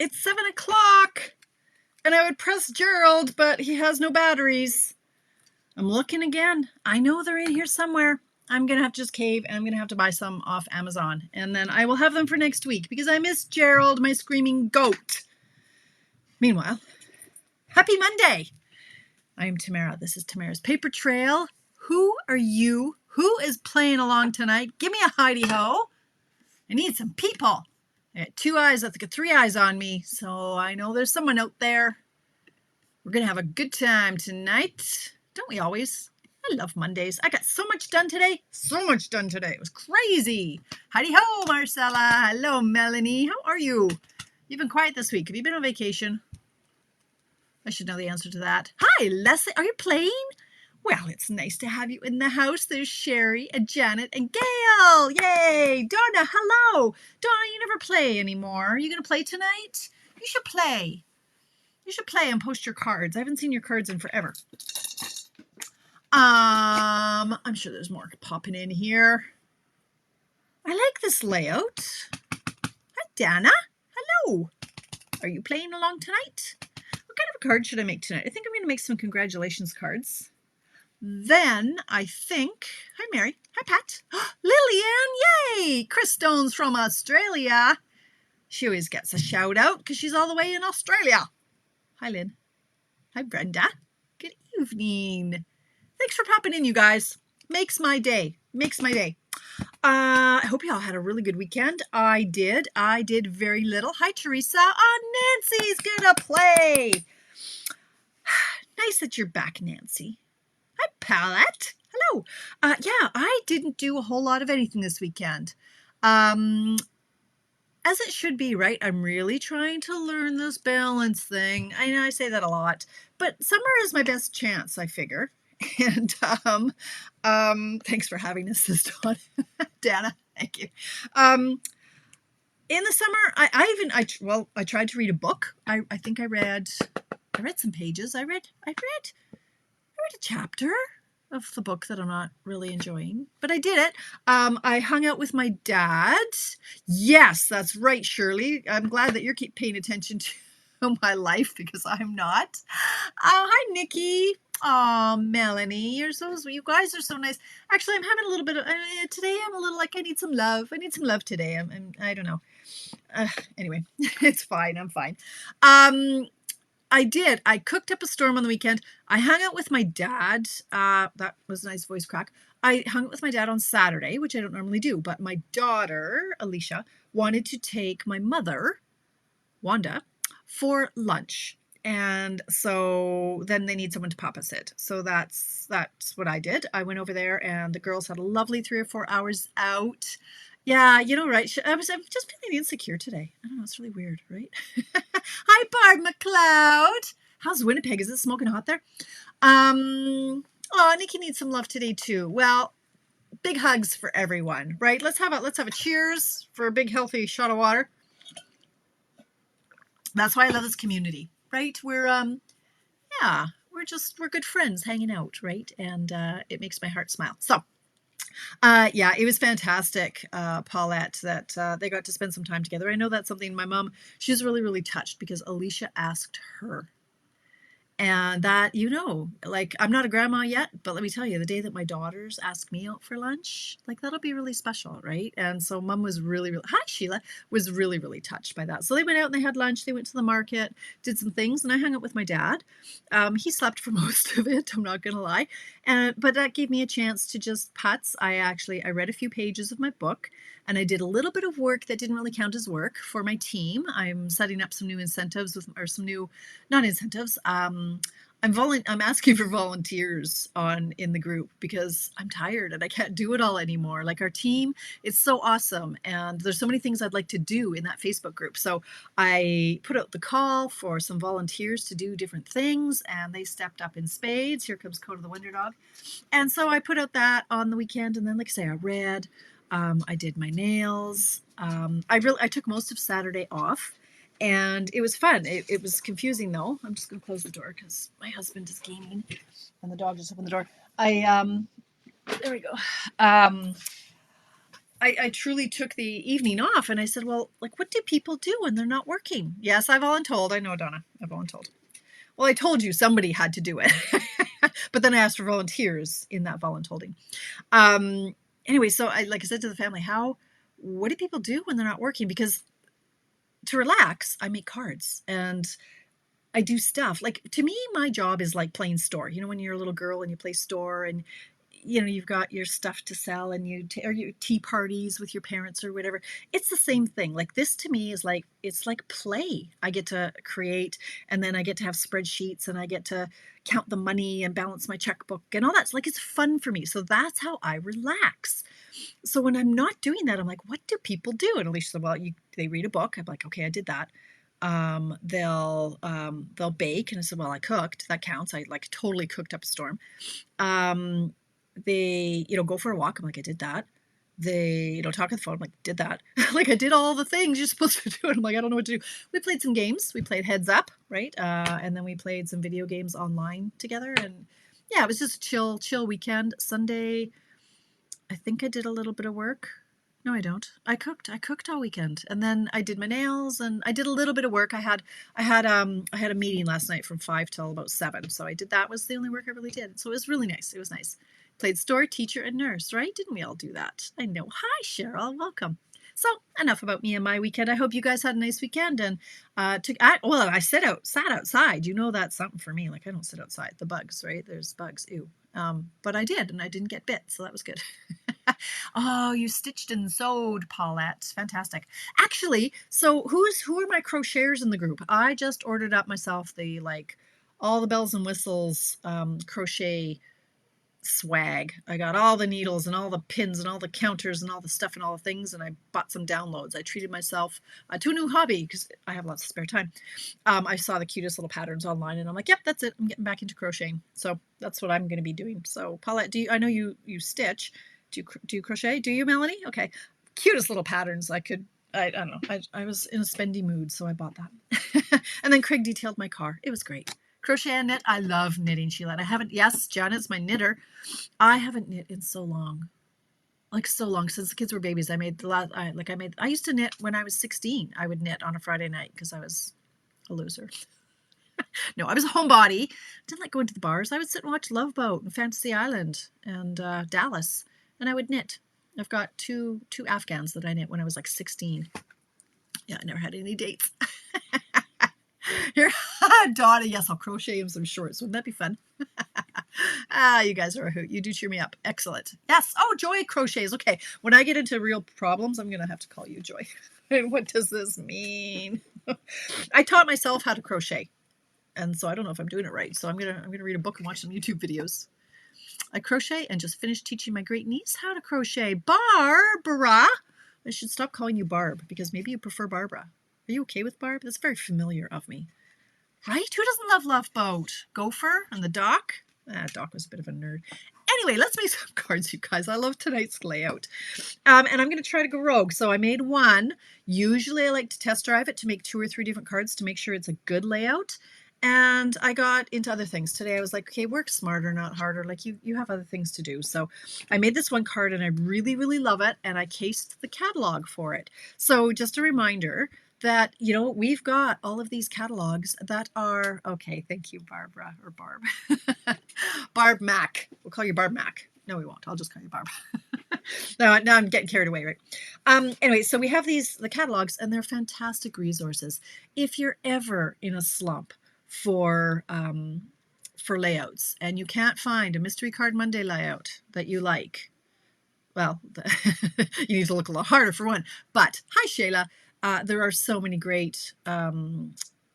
It's 7 o'clock, and I would press Gerald, but he has no batteries. I'm looking again. I know they're in here somewhere. I'm going to have to just cave, and I'm going to have to buy some off Amazon, and then I will have them for next week because I miss Gerald, my screaming goat. Meanwhile, happy Monday. I am Tamara. This is Tamara's Paper Trail. Who are you? Who is playing along tonight? Give me a hidey-ho. I need some people. I got 2 eyes, I think 3 eyes on me, so I know there's someone out there. We're going to have a good time tonight. Don't we always? I love Mondays. I got so much done today. So much done today. It was crazy. Howdy-ho, Marcella. Hello, Melanie. How are you? You've been quiet this week. Have you been on vacation? I should know the answer to that. Hi, Leslie. Are you playing? Well, it's nice to have you in the house. There's Sherry and Janet and Gail. Yay. Donna, hello. Donna, you never play anymore. Are you going to play tonight? You should play. You should play and post your cards. I haven't seen your cards in forever. I'm sure there's more popping in here. I like this layout. Hi, Dana. Hello. Are you playing along tonight? What kind of a card should I make tonight? I think I'm going to make some congratulations cards. Then I think, hi Mary, hi Pat, Lillian, yay! Chris Stone's from Australia. She always gets a shout out because she's all the way in Australia. Hi Lynn. Hi Brenda. Good evening. Thanks for popping in, you guys. Makes my day. Makes my day. I hope you all had a really good weekend. I did. I did very little. Hi Teresa. Nancy's gonna play. Nice that you're back, Nancy. Hi, Palette. Hello. Yeah, I didn't do a whole lot of anything this weekend. As it should be, right? I'm really trying to learn this balance thing. I know I say that a lot, but summer is my best chance, I figure. And thanks for having us this Dawn. Dana, thank you. In the summer, I tried to read a book. I think I read some pages. I read a chapter of the book that I'm not really enjoying, but I did it. I hung out with my dad. Yes, that's right, Shirley. I'm glad that you keep paying attention to my life because I'm not. Hi, Nikki. Oh, Melanie, you're so sweet. You guys are so nice. Actually, I'm having a little bit of today. I'm a little like I need some love. I need some love today. I don't know. Anyway, it's fine. I'm fine. I did. I cooked up a storm on the weekend. I hung out with my dad. That was a nice voice crack. I hung out with my dad on Saturday, which I don't normally do, but my daughter, Alicia, wanted to take my mother, Wanda, for lunch. And so then they need someone to papa sit. So that's what I did. I went over there and the girls had a lovely 3 or 4 hours out. Yeah, you know, right. I'm just feeling insecure today. I don't know. It's really weird, right? Hi, Barb McLeod. How's Winnipeg? Is it smoking hot there? Oh, Nikki needs some love today too. Well, big hugs for everyone, right? Let's have a cheers for a big healthy shot of water. That's why I love this community, right? We're we're good friends hanging out, right? And it makes my heart smile. So. Yeah, it was fantastic, Paulette, that they got to spend some time together. I know that's something my mom, she's really, really touched because Alicia asked her. And that, like I'm not a grandma yet, but let me tell you, the day that my daughters ask me out for lunch, like that'll be really special, right? And so mom was really, really, hi Sheila, was really, really touched by that. So they went out and they had lunch, they went to the market, did some things, and I hung out with my dad. He slept for most of it, I'm not gonna lie. But that gave me a chance to just putz. I read a few pages of my book and I did a little bit of work that didn't really count as work for my team. I'm setting up some new incentives not incentives. I'm asking for volunteers in the group because I'm tired and I can't do it all anymore. Like our team, it's so awesome. And there's so many things I'd like to do in that Facebook group. So I put out the call for some volunteers to do different things and they stepped up in spades. Here comes Coda the Wonder Dog. And so I put out that on the weekend. And then, like I say, I read, I did my nails. I took most of Saturday off. And it was fun. It was confusing though. I'm just gonna close the door because my husband is gaming and the dog just opened the door. There we go. I truly took the evening off, and I said, well, like, what do people do when they're not working? Yes, I voluntold. I know, Donna. I voluntold. Well, I told you somebody had to do it. But then I asked for volunteers in that voluntolding. Anyway, so like I said to the family, what do people do when they're not working? Because to relax, I make cards and I do stuff. Like, to me, my job is like playing store. You know, when you're a little girl and you play store and you've got your stuff to sell and or your tea parties with your parents or whatever. It's the same thing. Like, this to me is like, it's like play. I get to create, and then I get to have spreadsheets, and I get to count the money and balance my checkbook and all that. It's like, it's fun for me. So that's how I relax. So when I'm not doing that, I'm like, what do people do? And Alicia said, well, they read a book. I'm like, okay, I did that. They'll bake. And I said, well, I cooked. That counts. I like totally cooked up a storm. They, go for a walk. I'm like, I did that. They, talk on the phone. I'm like, did that. Like, I did all the things you're supposed to do. And I'm like, I don't know what to do. We played some games. We played Heads Up, right? And then we played some video games online together. And yeah, it was just a chill weekend. Sunday, I think I did a little bit of work. No, I don't. I cooked all weekend, and then I did my nails, and I did a little bit of work. I had a meeting last night from 5 till about 7, so I did that. Was the only work I really did. So it was really nice. It was nice. Played store, teacher, and nurse. Right? Didn't we all do that? I know. Hi, Cheryl. Welcome. So enough about me and my weekend. I hope you guys had a nice weekend. And I sat outside. You know, that's something for me. Like, I don't sit outside. The bugs, right? There's bugs. Ew. But I did, and I didn't get bit, so that was good. Oh, you stitched and sewed, Paulette. Fantastic. Actually, so who are my crocheters in the group? I just ordered up myself all the bells and whistles crochet swag. I got all the needles and all the pins and all the counters and all the stuff and all the things, and I bought some downloads. I treated myself to a new hobby because I have lots of spare time. I saw the cutest little patterns online, and I'm like, yep, that's it. I'm getting back into crocheting. So that's what I'm going to be doing. So Paulette, I know you stitch. Do you crochet? Do you, Melanie? Okay. Cutest little patterns. I don't know. I was in a spendy mood, so I bought that. And then Craig detailed my car. It was great. Crochet and knit. I love knitting, Sheila. Yes, Janet's my knitter. I haven't knit in so long. Like, so long, since the kids were babies. I used to knit when I was 16. I would knit on a Friday night because I was a loser. No, I was a homebody. Didn't like going to the bars. I would sit and watch Love Boat and Fantasy Island and Dallas, and I would knit. I've got two Afghans that I knit when I was like 16. Yeah, I never had any dates. Here, Donna, yes, I'll crochet him some shorts. Wouldn't that be fun? You guys are a hoot. You do cheer me up. Excellent. Yes. Oh, Joy crochets. Okay. When I get into real problems, I'm going to have to call you Joy. What does this mean? I taught myself how to crochet, and so I don't know if I'm doing it right. So I'm gonna read a book and watch some YouTube videos. I crochet and just finished teaching my great niece how to crochet. Barbara! I should stop calling you Barb because maybe you prefer Barbara. Are you okay with Barb? That's very familiar of me. Right? Who doesn't love Love Boat? Gopher and the Doc? Doc was a bit of a nerd. Anyway, let's make some cards, you guys. I love tonight's layout. And I'm going to try to go rogue. So I made one. Usually I like to test drive it to make 2 or 3 different cards to make sure it's a good layout. And I got into other things. Today I was like, okay, work smarter, not harder. Like, you have other things to do. So I made this one card and I really, really love it. And I cased the catalog for it. So just a reminder that, we've got all of these catalogs that are, okay, thank you, Barbara, or Barb. Barb Mac. We'll call you Barb Mac. No, we won't. I'll just call you Barb. Now I'm getting carried away, right? Anyway, so we have the catalogs, and they're fantastic resources. If you're ever in a slump for layouts and you can't find a Mystery Card Monday layout that you like, well, you need to look a lot harder for one. But hi, Shayla. There are so many great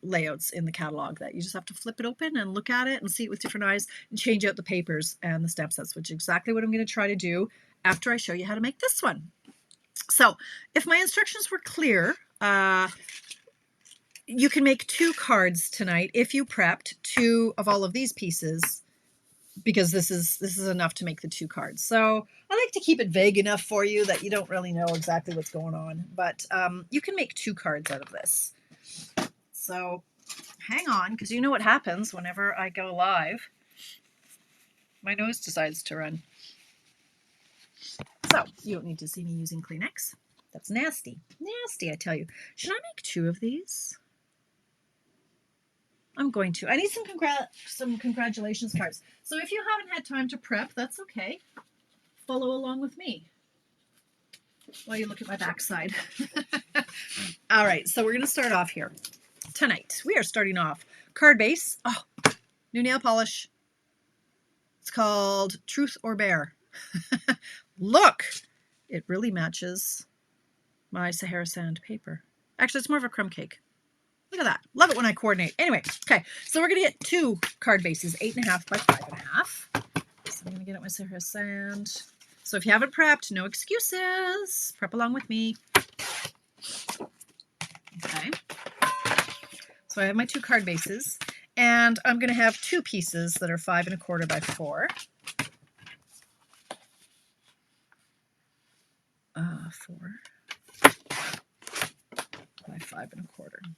layouts in the catalog that you just have to flip it open and look at it and see it with different eyes and change out the papers and the stamp sets, which is exactly what I'm going to try to do after I show you how to make this one. So if my instructions were clear, you can make 2 cards tonight if you prepped 2 of all of these pieces, because this is enough to make the 2 cards. So I like to keep it vague enough for you that you don't really know exactly what's going on, but you can make 2 cards out of this. So hang on, because you know what happens whenever I go live. My nose decides to run. So you don't need to see me using Kleenex. That's nasty. Nasty, I tell you. Should I make 2 of these? I'm going to. I need some congratulations cards. So if you haven't had time to prep, that's okay. Follow along with me while you look at my backside. All right, so we're going to start off here. Tonight, we are starting off card base. Oh, new nail polish. It's called Truth or Bear. Look, it really matches my Sahara sand paper. Actually, it's more of a crumb cake. Look at that. Love it when I coordinate. Anyway, okay, so we're going to get 2 card bases, 8.5 by 5.5. So I'm going to get it with Sahara sand. So if you haven't prepped, no excuses. Prep along with me. Okay. So I have my 2 card bases, and I'm going to have 2 pieces that are 5.25 by 4. 4 by 5.25.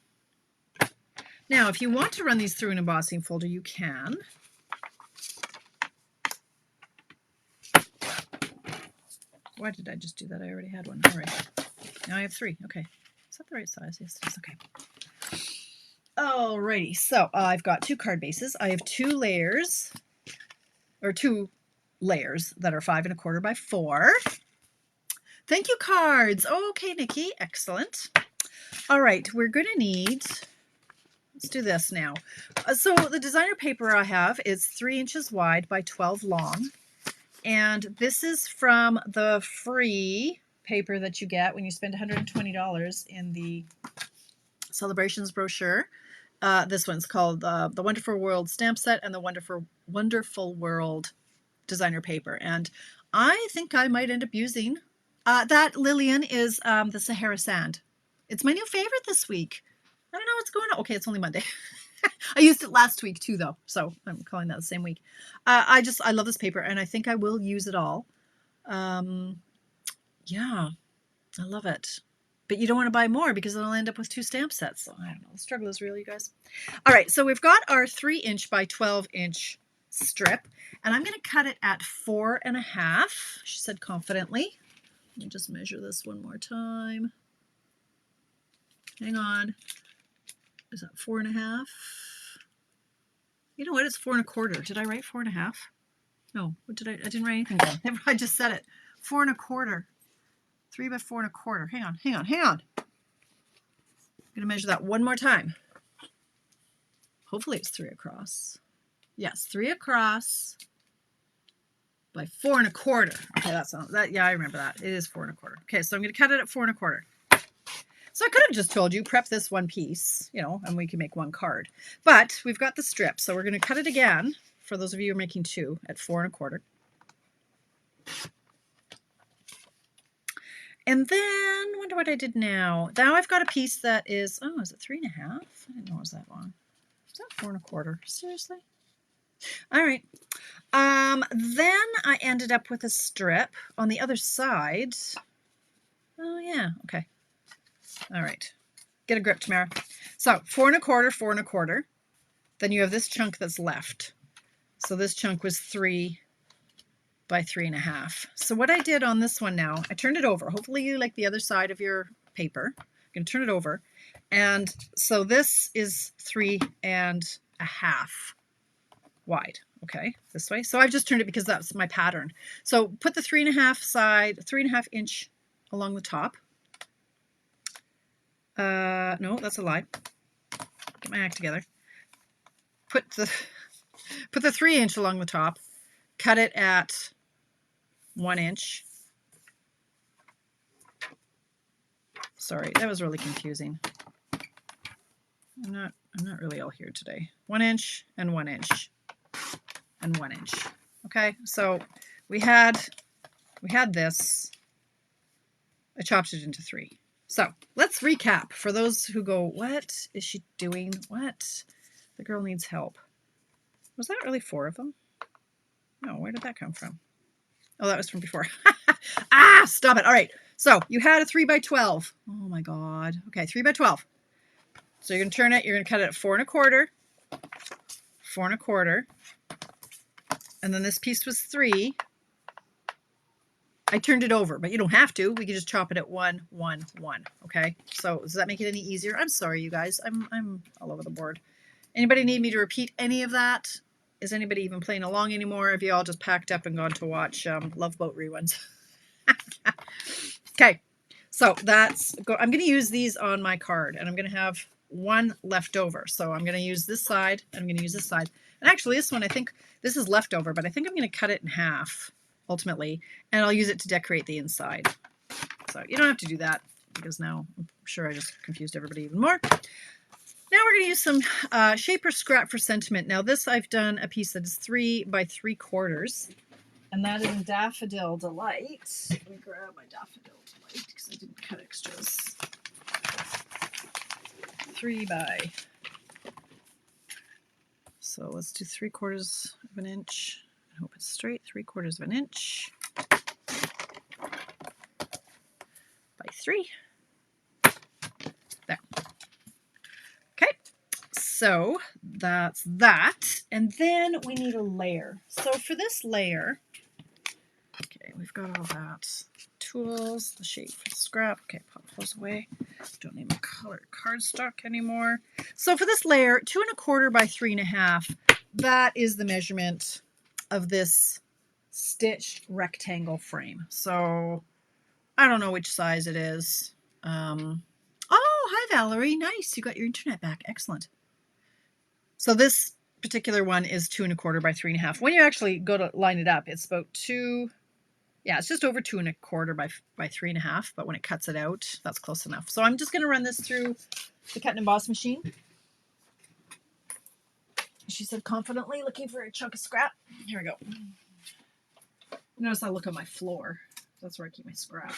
Now, if you want to run these through an embossing folder, you can. Why did I just do that? I already had one. All right. Now I have 3. Okay. Is that the right size? Yes, it is. Okay. Alrighty. So I've got 2 card bases. I have 2 layers, or 2 layers that are 5.25 by 4. Thank you, cards. Okay, Nikki. Excellent. All right. We're going to need... Let's do this now. So the designer paper I have is 3 inches wide by 12 long. And this is from the free paper that you get when you spend $120 in the Celebrations brochure. This one's called the Wonderful World Stamp Set and the Wonderful World Designer Paper. And I think I might end up using that. Lillian is the Sahara Sand. It's my new favorite this week. I don't know what's going on. Okay, it's only Monday. I used it last week too, though, so I'm calling that the same week. I love this paper, and I think I will use it all. Yeah, I love it. But you don't want to buy more because it'll end up with 2 stamp sets. So I don't know. The struggle is real, you guys. All right, so we've got our 3-inch by 12-inch strip, and I'm going to cut it at 4.5. She said confidently. Let me just measure this one more time. Hang on. Is that 4.5? You know what? It's 4.25. Did I write 4.5? No. What did I didn't write anything down. I just said it. 4.25. 3 by 4.25. Hang on. I'm going to measure that one more time. Hopefully it's 3 across. Yes, 3 across by 4.25. Okay, that's that. Yeah, I remember that. It is 4.25. Okay, so I'm going to cut it at 4.25. So I could have just told you, prep this one piece, and we can make 1 card. But we've got the strip, so we're going to cut it again, for those of you who are making 2, at 4.25. And then, I wonder what I did now. Now I've got a piece that is, is it 3.5? I didn't know it was that long. Is that 4.25? Seriously? All right. Then I ended up with a strip on the other side. Oh, yeah. Okay. All right. Get a grip, Tamara. So 4.25, 4.25. Then you have this chunk that's left. So this chunk was 3 by 3.5. So what I did on this one now, I turned it over. Hopefully you like the other side of your paper. I'm going to turn it over. And so this is 3.5 wide. Okay, this way. So I've just turned it because that's my pattern. So put the 3.5 side, 3.5 inch along the top. No, that's a lie. Get my act together. Put the 3-inch along the top. Cut it at 1 inch. Sorry, that was really confusing. I'm not really all here today. 1 inch and 1 inch and 1 inch. Okay, so we had this. I chopped it into 3. So let's recap for those who go, what is she doing? What? The girl needs help. Was that really 4 of them? No, where did that come from? Oh, that was from before. Stop it. All right. So you had a 3 by 12. Oh my God. Okay, 3 by 12. So you're going to turn it. You're going to cut it at 4.25. 4.25. And then this piece was 3. I turned it over, but you don't have to. We can just chop it at 1, 1, 1. Okay. So does that make it any easier? I'm sorry, you guys. I'm all over the board. Anybody need me to repeat any of that? Is anybody even playing along anymore? Have you all just packed up and gone to watch Love Boat reruns? Okay. So I'm going to use these on my card, and I'm going to have one left over. So I'm going to use this side. I'm going to use this side. And actually, this one, I think this is leftover, but I think I'm going to cut it in half ultimately, and I'll use it to decorate the inside. So you don't have to do that, because now I'm sure I just confused everybody even more. Now we're going to use some Shaper Scrap for Sentiment. Now this, I've done a piece that is 3 by 3/4, and that is in Daffodil Delight. Let me grab my Daffodil Delight because I didn't cut extras. 3 by. So let's do 3/4 of an inch. I hope it's straight. 3/4 of an inch by 3. There. Okay. So that's that. And then we need a layer. So for this layer, okay, we've got all that. Tools, the shape for the scrap. Okay, pop those away. Don't need my colored cardstock anymore. So for this layer, 2 1/4 by 3 1/2, that is the measurement of this stitched rectangle frame. So I don't know which size it is. Oh, hi Valerie. Nice. You got your internet back. Excellent. So this particular one is 2 1/4 by 3 1/2. When you actually go to line it up, it's about 2. Yeah, it's just over 2 1/4 by 3 1/2. But when it cuts it out, that's close enough. So I'm just going to run this through the cut and emboss machine. She said confidently, looking for a chunk of scrap. Here we go. Notice I look on my floor. That's where I keep my scrap.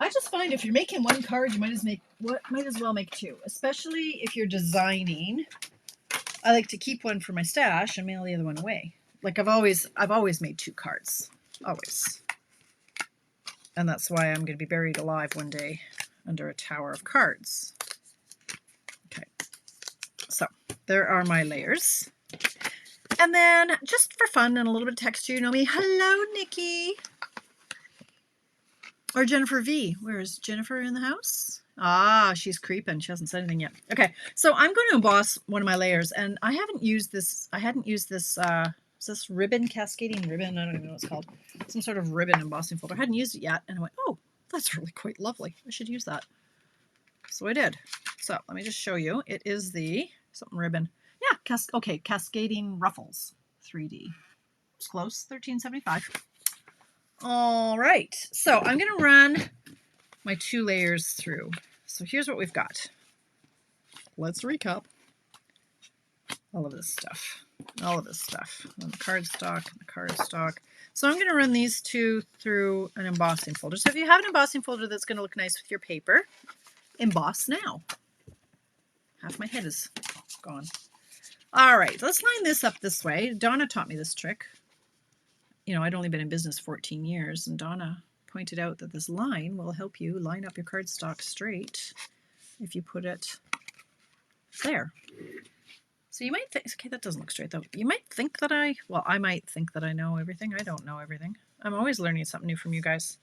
I just find if you're making one card, you might as well make 2, especially if you're designing. I like to keep one for my stash and mail the other one away. Like I've always made 2 cards, always, and that's why I'm going to be buried alive one day under a tower of cards. Okay, so there are my layers. And then, just for fun and a little bit of texture, you know me. Hello, Nikki. Or Jennifer V. Where is Jennifer in the house? Ah, she's creeping. She hasn't said anything yet. Okay, so I'm going to emboss one of my layers, and I haven't used this. I hadn't used this. Is this ribbon, cascading ribbon? I don't even know what it's called. Some sort of ribbon embossing folder. I hadn't used it yet, and I went, oh, that's really quite lovely. I should use that. So I did. So let me just show you. It is the something ribbon. Yeah, okay, Cascading Ruffles 3D. It's close, $13.75. All right, so I'm going to run my 2 layers through. So here's what we've got. Let's recap. All of this stuff. And the cardstock. So I'm going to run these 2 through an embossing folder. So if you have an embossing folder that's going to look nice with your paper, emboss now. Half my head is gone. All right, let's line this up this way. Donna taught me this trick. You know, I'd only been in business 14 years, and Donna pointed out that this line will help you line up your cardstock straight if you put it there. So you might think, okay, that doesn't look straight though. You might think that I might think that I know everything. I don't know everything. I'm always learning something new from you guys.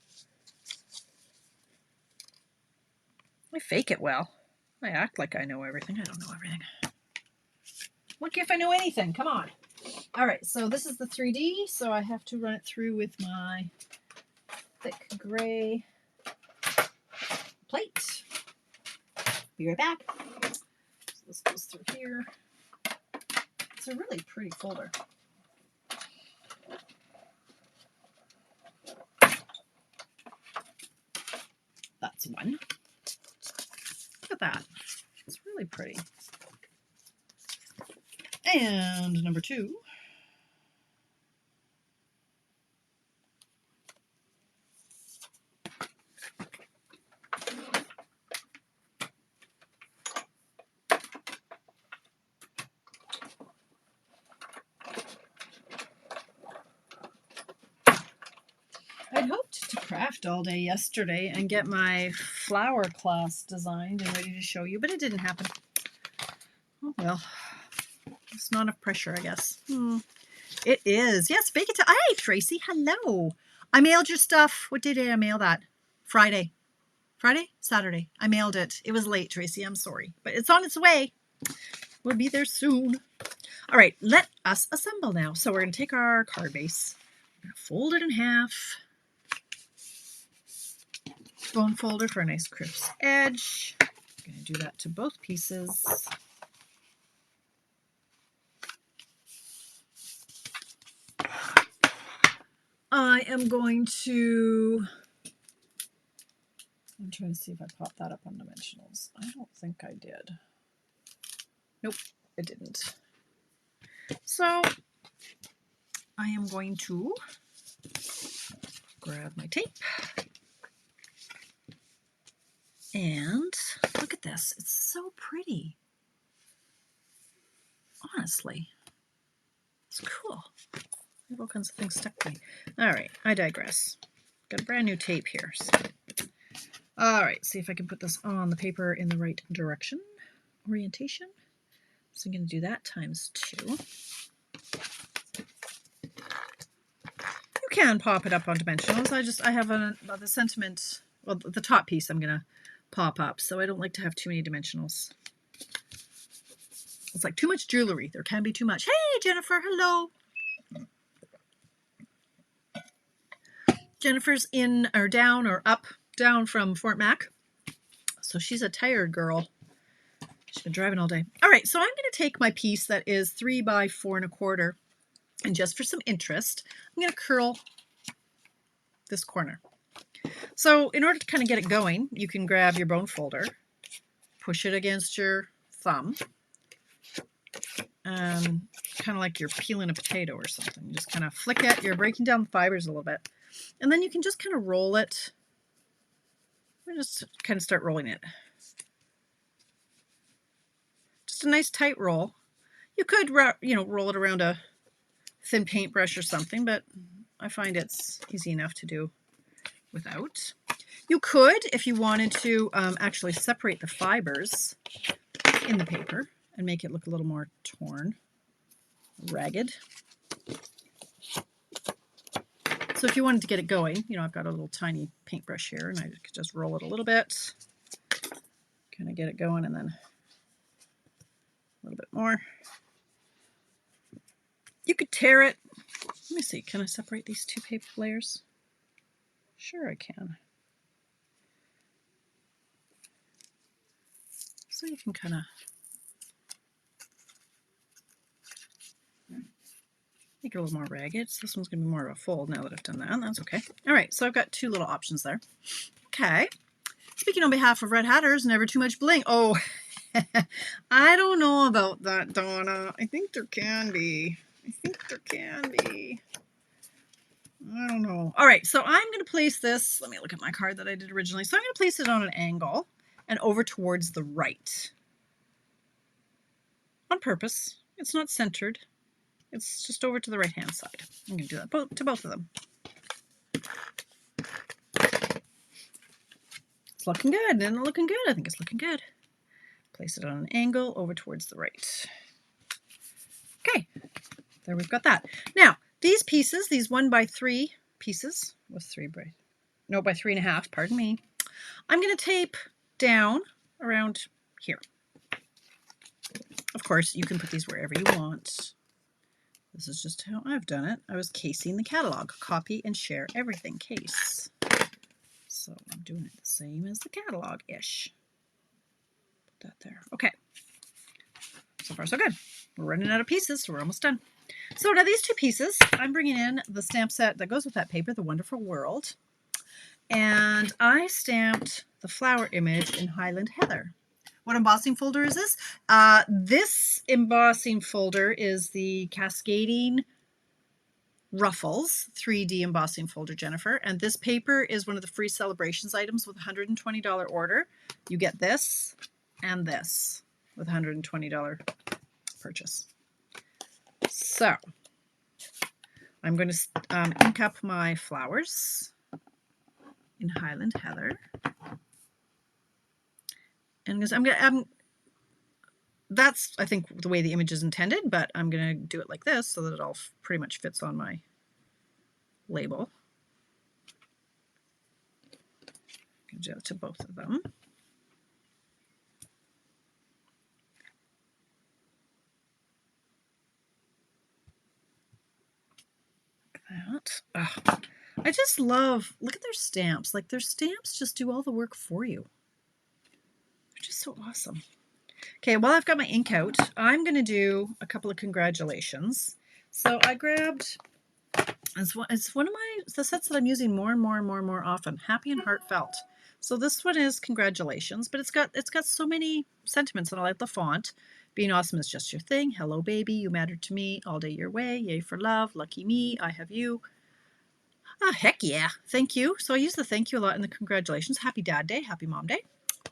I fake it well. I act like I know everything. I don't know everything. Look if I know anything. Come on. All right, so this is the 3D, so I have to run it through with my thick gray plate. Be right back. So this goes through here. It's a really pretty folder. That's one. Look at that. It's really pretty. And number 2. I'd hoped to craft all day yesterday and get my flower class designed and ready to show you, but it didn't happen. Oh well, it's not enough pressure, I guess. It is. Yes, bake it. Hey, Tracy. Hello. I mailed your stuff. What day did I mail that? Friday. Friday? Saturday. I mailed it. It was late, Tracy. I'm sorry. But it's on its way. We'll be there soon. All right, let us assemble now. So we're going to take our card base. We're going to fold it in half. Bone folder for a nice crisp edge. I'm going to do that to both pieces. I am going to... I'm trying to see if I popped that up on dimensionals. I don't think I did. Nope, it didn't. So I am going to grab my tape. And look at this. It's so pretty. Honestly. It's cool. I have all kinds of things stuck to me. All right, I digress. Got a brand new tape here. So. All right, see if I can put this on the paper in the right direction. Orientation. So I'm going to do that times 2. You can pop it up on dimensionals. I have the sentiment, well, the top piece I'm going to pop up, so I don't like to have too many dimensionals. It's like too much jewelry. There can be too much. Hey, Jennifer, hello. Jennifer's in or down or up, down from Fort Mac. So she's a tired girl. She's been driving all day. All right, so I'm going to take my piece that is 3 by 4 1/4, and just for some interest, I'm going to curl this corner. So in order to kind of get it going, you can grab your bone folder, push it against your thumb, kind of like you're peeling a potato or something. You just kind of flick it. You're breaking down the fibers a little bit. And then you can just kind of roll it. Just kind of start rolling it. Just a nice tight roll. You could, roll it around a thin paintbrush or something, but I find it's easy enough to do without. You could, if you wanted to, actually separate the fibers in the paper and make it look a little more torn, ragged. So if you wanted to get it going, I've got a little tiny paintbrush here, and I could just roll it a little bit, kind of get it going, and then a little bit more. You could tear it. Let me see, can I separate these 2 paper layers? Sure I can. So you can kind of make it a little more ragged. So this one's going to be more of a fold now that I've done that. That's okay. All right, so I've got 2 little options there. Okay. Speaking on behalf of Red Hatters, never too much bling. Oh, I don't know about that, Donna. I think there can be. I don't know. All right, so I'm going to place this. Let me look at my card that I did originally. So I'm going to place it on an angle and over towards the right. On purpose. It's not centered. It's just over to the right-hand side. I'm going to do that to both of them. It's looking good. Isn't it looking good? I think it's looking good. Place it on an angle over towards the right. Okay, there we've got that. Now, these pieces, these 1 by 3 pieces, with by 3 1/2, pardon me, I'm going to tape down around here. Of course, you can put these wherever you want. This is just how I've done it. I was casing the catalog. Copy and share everything case. So I'm doing it the same as the catalog-ish. Put that there. Okay. So far, so good. We're running out of pieces, so we're almost done. So now these 2 pieces, I'm bringing in the stamp set that goes with that paper, The Wonderful World. And I stamped the flower image in Highland Heather. What embossing folder is this? This embossing folder is the Cascading Ruffles 3D embossing folder, Jennifer. And this paper is one of the free Sale-a-brations items with a $120 order. You get this and this with a $120 purchase. So I'm going to ink up my flowers in Highland Heather. And that's, I think, the way the image is intended, but I'm going to do it like this so that it all pretty much fits on my label. I'm going to do it to both of them. Like that. Oh, I just love, look at their stamps. Like, their stamps just do all the work for you. They're just so awesome. Okay, while I've got my ink out, I'm going to do a couple of congratulations. So I grabbed, it's one of the sets that I'm using more and more often, Happy and Heartfelt. So this one is congratulations, but it's got so many sentiments, and I like the font. Being awesome is just your thing. Hello, baby, you matter to me. All day your way. Yay for love. Lucky me. I have you. Ah, heck yeah. Thank you. So I use the thank you a lot in the congratulations. Happy Dad Day. Happy Mom Day.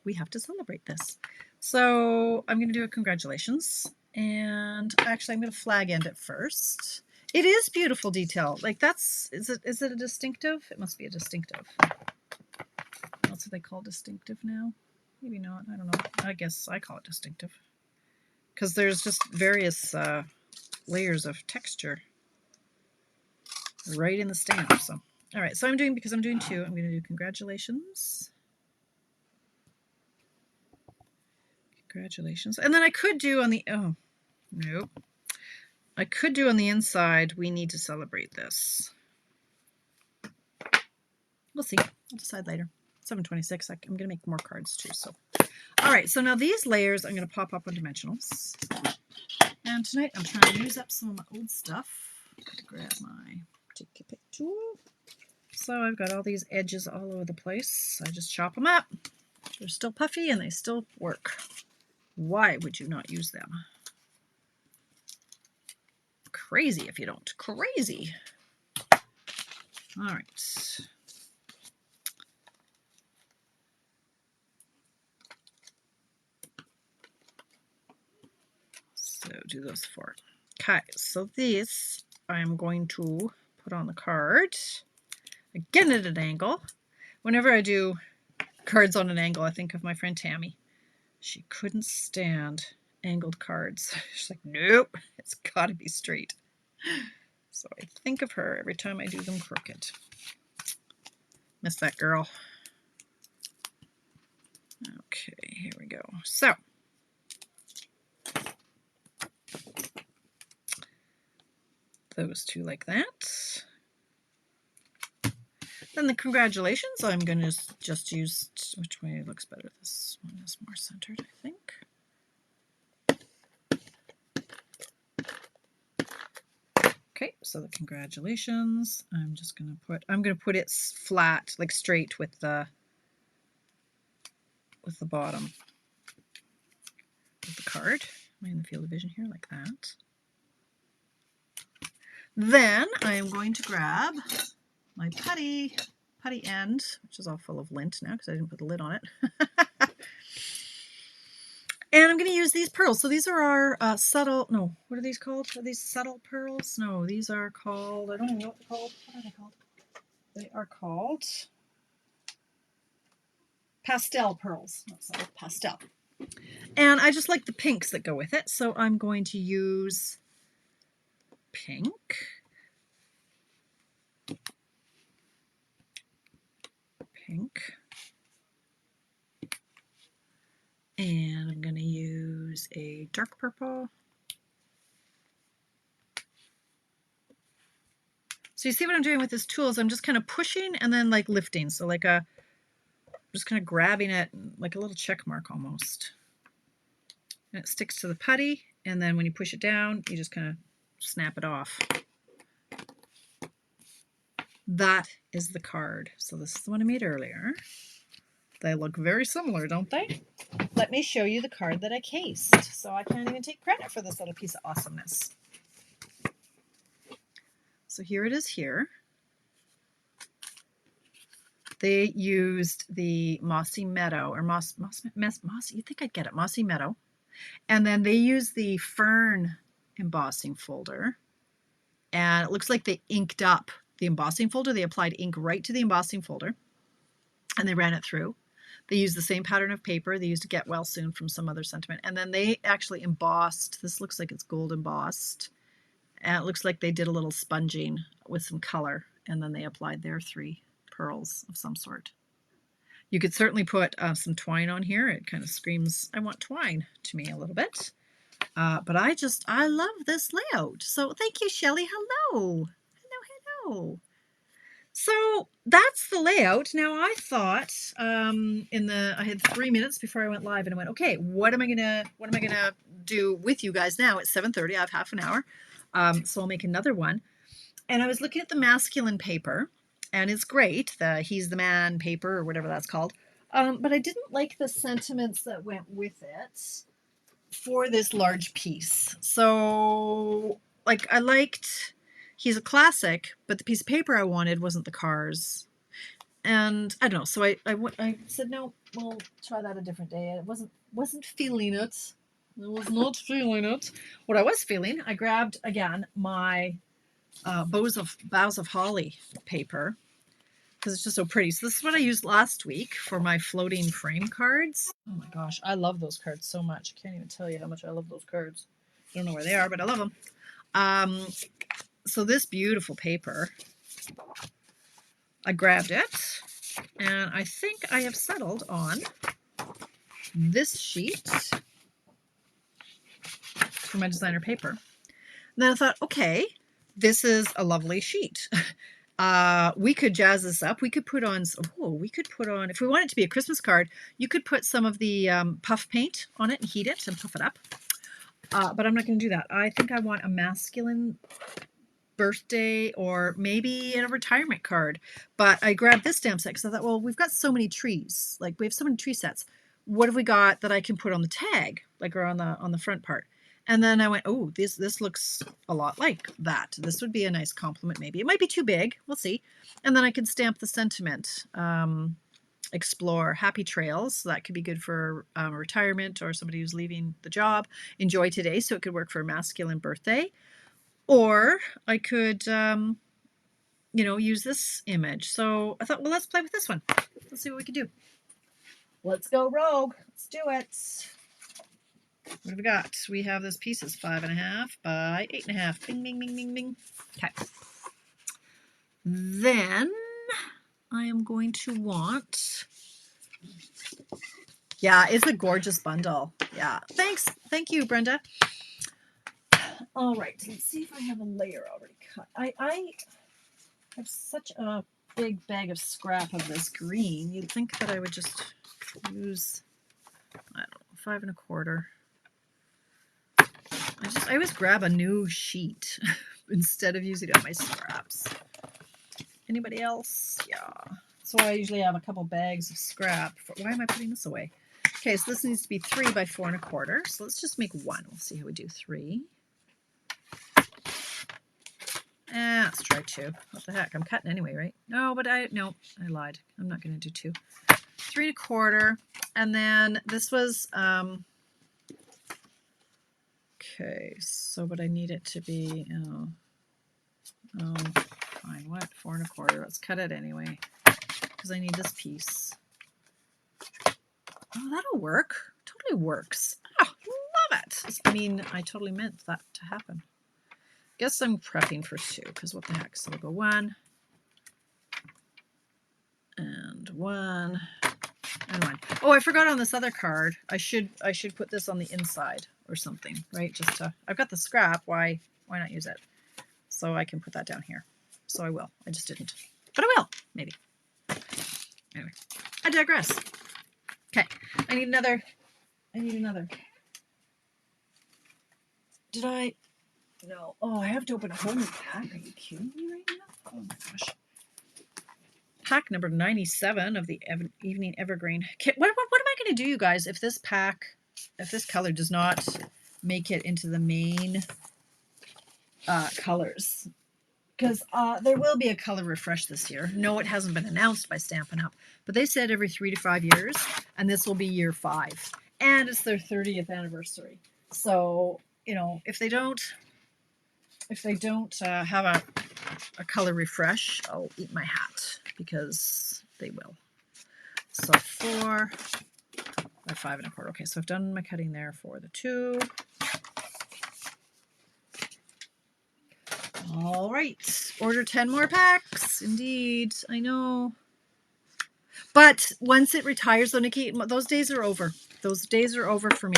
We have to celebrate this. So I'm going to do a congratulations. And actually, I'm going to flag end it first. It is beautiful detail. Like, is it a distinctive? It must be a distinctive. What's it they call distinctive now? Maybe not. I don't know. I guess I call it distinctive. Because there's just various layers of texture right in the stamp. So, all right. So because I'm doing two, I'm going to do congratulations. Congratulations. And then I could do on the, oh, nope. I could do on the inside, we need to celebrate this. We'll see. I'll decide later. 726. I'm going to make more cards too. So, all right. So now these layers I'm going to pop up on dimensionals. And tonight I'm trying to use up some of my old stuff. To grab my Take Pick tool. So I've got all these edges all over the place. I just chop them up. They're still puffy and they still work. Why would you not use them? Crazy if you don't. Crazy. All right. So do those four. Okay, so this I'm going to put on the card. Again at an angle. Whenever I do cards on an angle, I think of my friend Tammy. She couldn't stand angled cards. She's like, nope, it's got to be straight. So I think of her every time I do them crooked. Miss that girl. Okay, here we go. So those two like that. Then the congratulations, I'm going to just use, which way looks better? This one is more centered, I think. Okay, so the congratulations, I'm going to put it flat, like straight with the bottom of the card. Am I in the field of vision here? Like that. Then I am going to grab my putty end, which is all full of lint now because I didn't put the lid on it. And I'm going to use these pearls. So these are our subtle, no, what are these called? Are these subtle pearls? No, these are called, I don't even know what they're called. What are they called? They are called pastel pearls. Not subtle, pastel. And I just like the pinks that go with it. So I'm going to use pink. And I'm going to use a dark purple. So you see what I'm doing with this tool is I'm just kind of pushing and then like lifting. So like just kind of grabbing it like a little check mark almost. And it sticks to the putty. And then when you push it down, you just kind of snap it off. That is the card. So this is the one I made earlier. They look very similar, don't they? Let me show you the card that I cased. So I can't even take credit for this little piece of awesomeness. So here it is here. They used the Mossy Meadow, or Mossy, you'd think I'd get it, Mossy Meadow. And then they used the Fern embossing folder. And it looks like they inked up the embossing folder. They applied ink right to the embossing folder. And they ran it through. They used the same pattern of paper. They used Get Well Soon from some other sentiment. And then they actually embossed. This looks like it's gold embossed. And it looks like they did a little sponging with some color. And then they applied their 3 pearls of some sort. You could certainly put some twine on here. It kind of screams, I want twine to me a little bit. But I love this layout. So thank you, Shelley. Hello. Hello. So that's the layout. Now I thought I had 3 minutes before I went live, and I went, okay, what am I gonna do with you guys now? It's 7:30. I have half an hour, so I'll make another one. And I was looking at the masculine paper, and it's great, the He's the Man paper or whatever that's called. But I didn't like the sentiments that went with it for this large piece. So like I liked. He's a classic, but the piece of paper I wanted wasn't the cars. And I don't know. So I said, no, we'll try that a different day. I wasn't feeling it. I was not feeling it. What I was feeling, I grabbed again my Boughs of Holly paper because it's just so pretty. So this is what I used last week for my floating frame cards. Oh my gosh, I love those cards so much. I can't even tell you how much I love those cards. I don't know where they are, but I love them. So this beautiful paper, I grabbed it, and I think I have settled on this sheet for my designer paper. And then I thought, okay, this is a lovely sheet. We could jazz this up. We could put on, if we want it to be a Christmas card, you could put some of the puff paint on it and heat it and puff it up. But I'm not going to do that. I think I want a masculine birthday or maybe a retirement card. But I grabbed this stamp set because I thought, well, we've got so many trees. Like we have so many tree sets. What have we got that I can put on the tag, like or on the front part? And then I went, oh, this looks a lot like that. This would be a nice compliment. Maybe it might be too big. We'll see. And then I can stamp the sentiment. Explore happy trails. So that could be good for retirement or somebody who's leaving the job. Enjoy today. So it could work for a masculine birthday. Or I could, use this image. So I thought, well, let's play with this one. Let's see what we can do. Let's go rogue. Let's do it. What have we got? We have this piece is 5.5 by 8.5. Bing, bing, bing, bing, bing. Okay. Then I am going to want, yeah, it's a gorgeous bundle. Yeah. Thanks. Thank you, Brenda. All right, let's see if I have a layer already cut. I have such a big bag of scrap of this green. You'd think that I would just use, I don't know, 5.25. I always grab a new sheet instead of using up my scraps. Anybody else? Yeah. So I usually have a couple bags of scrap. Why am I putting this away? Okay, so this needs to be 3 by 4.25. So let's just make one. We'll see how we do 3. Let's try 2. What the heck? I'm cutting anyway, right? No, but I lied. I'm not going to do 2. 3.25. And then this was, okay, so but I need it to be, fine, what? 4.25. Let's cut it anyway, because I need this piece. Oh, that'll work. Totally works. Oh, love it. I mean, I totally meant that to happen. Guess I'm prepping for 2, because what the heck? So we'll go 1 and 1 and 1. Oh, I forgot on this other card. I should put this on the inside or something, right? Just to, I've got the scrap. Why not use it? So I can put that down here. So I will. I just didn't, but I will maybe. Anyway, I digress. Okay, I need another. Did I? No. Oh, I have to open a whole new pack. Are you kidding me right now? Oh my gosh. Pack number 97 of the Evening Evergreen. What am I going to do, you guys, if this color does not make it into the main colors? Because there will be a color refresh this year. No, it hasn't been announced by Stampin' Up, but they said every 3 to 5 years, and this will be year 5, and it's their 30th anniversary. So if they don't have a color refresh, I'll eat my hat because they will. So 4 by 5 1/4. Okay, so I've done my cutting there for the 2. All right, order 10 more packs. Indeed, I know. But once it retires, though, Nikki, those days are over. Those days are over for me.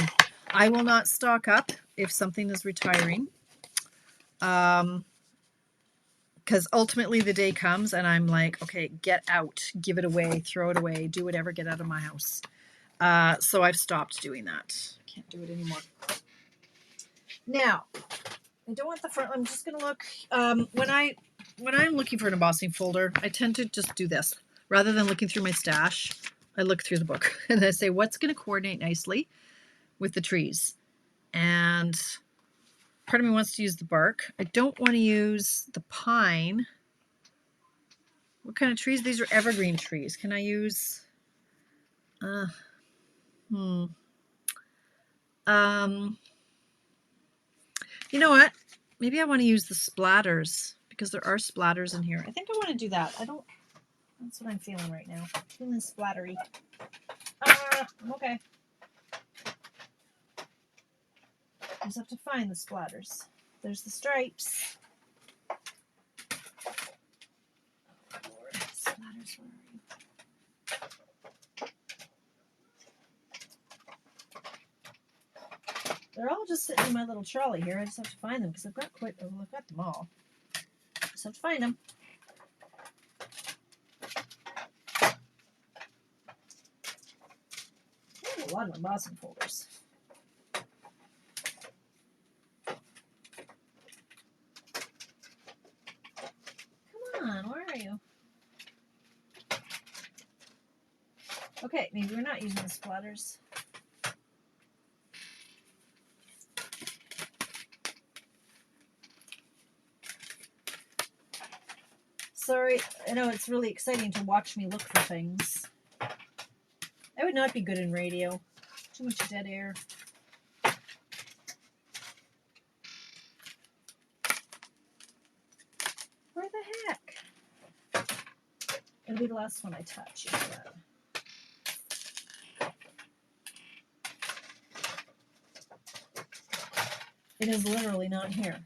I will not stock up if something is retiring. Because ultimately the day comes and I'm like, okay, get out, give it away, throw it away, do whatever, get out of my house. So I've stopped doing that. Can't do it anymore. Now, I don't want the front. I'm just going to look. When I'm looking for an embossing folder, I tend to just do this. Rather than looking through my stash, I look through the book and I say, what's going to coordinate nicely with the trees? And part of me wants to use the bark. I don't want to use the pine. What kind of trees? These are evergreen trees. Can I use... you know what? Maybe I want to use the splatters because there are splatters in here. I think I want to do that. That's what I'm feeling right now. I'm feeling splattery. Okay. I just have to find the splatters. There's the stripes. Oh, Lord. Splatters, where are you? They're all just sitting in my little trolley here. I just have to find them because I've got I've got them all. Just have to find them. I have a lot of embossing folders. Come on, where are you? Okay, maybe we're not using the splatters. Sorry, I know it's really exciting to watch me look for things. I would not be good in radio. Too much dead air. Where the heck? It'll be the last one I touch. It is literally not here.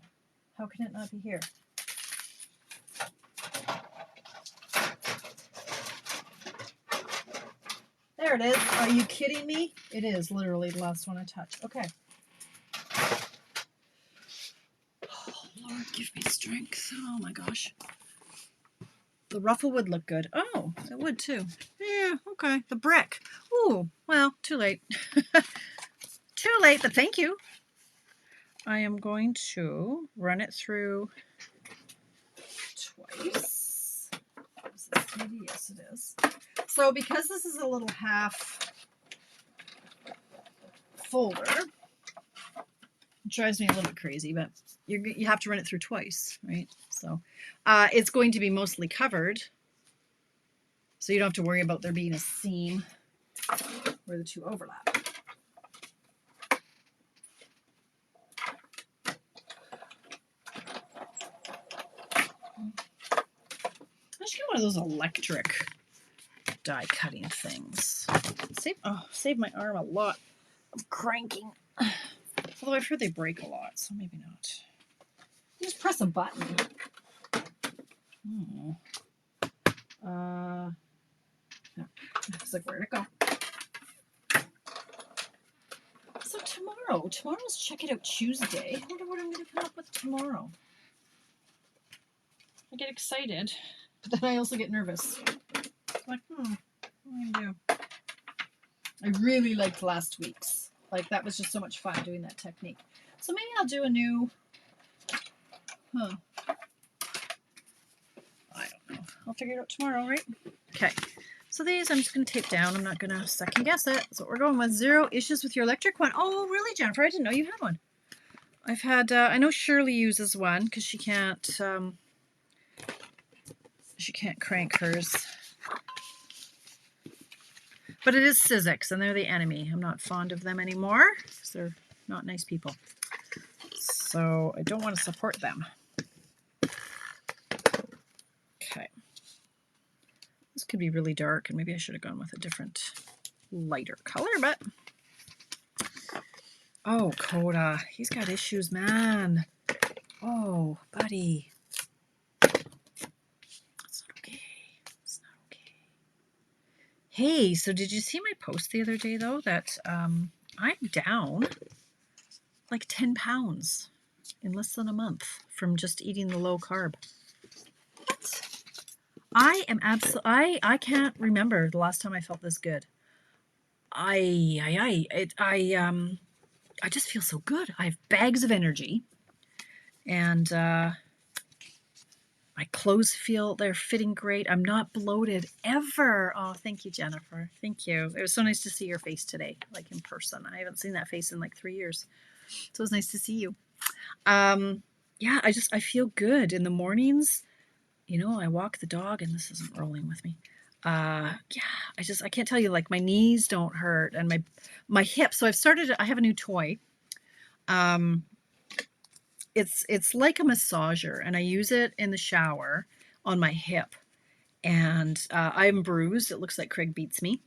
How can it not be here? There it is. Are you kidding me? It is literally the last one I touched. Okay. Oh, Lord, give me strength. Oh, my gosh. The ruffle would look good. Oh, it would too. Yeah, okay. The brick. Ooh, well, too late. Too late, but thank you. I am going to run it through twice. Is this maybe? Yes, it is. So because this is a little half folder, it drives me a little bit crazy, but you have to run it through twice, right? So it's going to be mostly covered, so you don't have to worry about there being a seam where the two overlap. I should get one of those electric die cutting things. Save my arm a lot of cranking. Although I've heard they break a lot, so maybe not. You just press a button. It's like, where'd it go? So tomorrow's Check It Out Tuesday. I wonder what I'm going to come up with tomorrow. I get excited, but then I also get nervous. Like, what am I going to do? I really liked last week's. Like, that was just so much fun doing that technique. So maybe I'll do a new... I don't know. I'll figure it out tomorrow, right? Okay. So these I'm just going to tape down. I'm not going to second guess it. So we're going with 0 issues with your electric one. Oh, really, Jennifer? I didn't know you had one. I've had, I know Shirley uses one because she can't crank hers. But it is Sizzix, and they're the enemy. I'm not fond of them anymore because they're not nice people. So I don't want to support them. Okay. This could be really dark, and maybe I should have gone with a different lighter color, but oh, Coda, he's got issues, man. Oh, buddy. That's not okay. It's not okay. Hey, so did you see my post the other day, though, that I'm down like 10 pounds in less than a month from just eating the low carb? What? I am I can't remember the last time I felt this good. I just feel so good. I have bags of energy, and my clothes they're fitting great. I'm not bloated ever. Oh, thank you, Jennifer. Thank you. It was so nice to see your face today, like in person. I haven't seen that face in like 3 years. So it was nice to see you. Yeah, I feel good in the mornings. You know, I walk the dog, and this isn't rolling with me. Yeah, I can't tell you, like my knees don't hurt, and my hips. So I have a new toy. It's like a massager, and I use it in the shower on my hip. And I'm bruised. It looks like Craig beats me.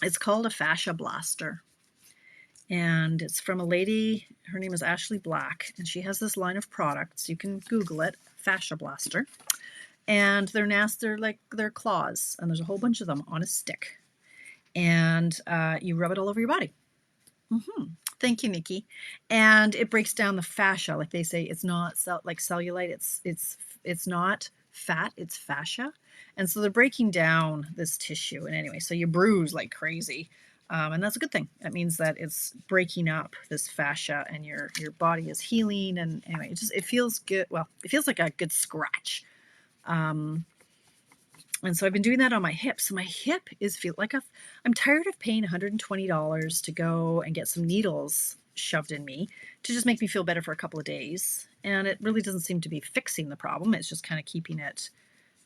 It's called a fascia blaster. And it's from a lady, her name is Ashley Black, and she has this line of products. You can Google it, fascia blaster. And they're nasty, they're claws, and there's a whole bunch of them on a stick. And you rub it all over your body. Thank you, Nikki. And it breaks down the fascia. Like they say, it's not like cellulite. It's not fat. It's fascia. And so they're breaking down this tissue. And anyway, so you bruise like crazy. And that's a good thing. That means that it's breaking up this fascia, and your body is healing. And anyway, it feels good. Well, it feels like a good scratch. And so I've been doing that on my hip. So my hip I'm tired of paying $120 to go and get some needles shoved in me to just make me feel better for a couple of days. And it really doesn't seem to be fixing the problem. It's just kind of keeping it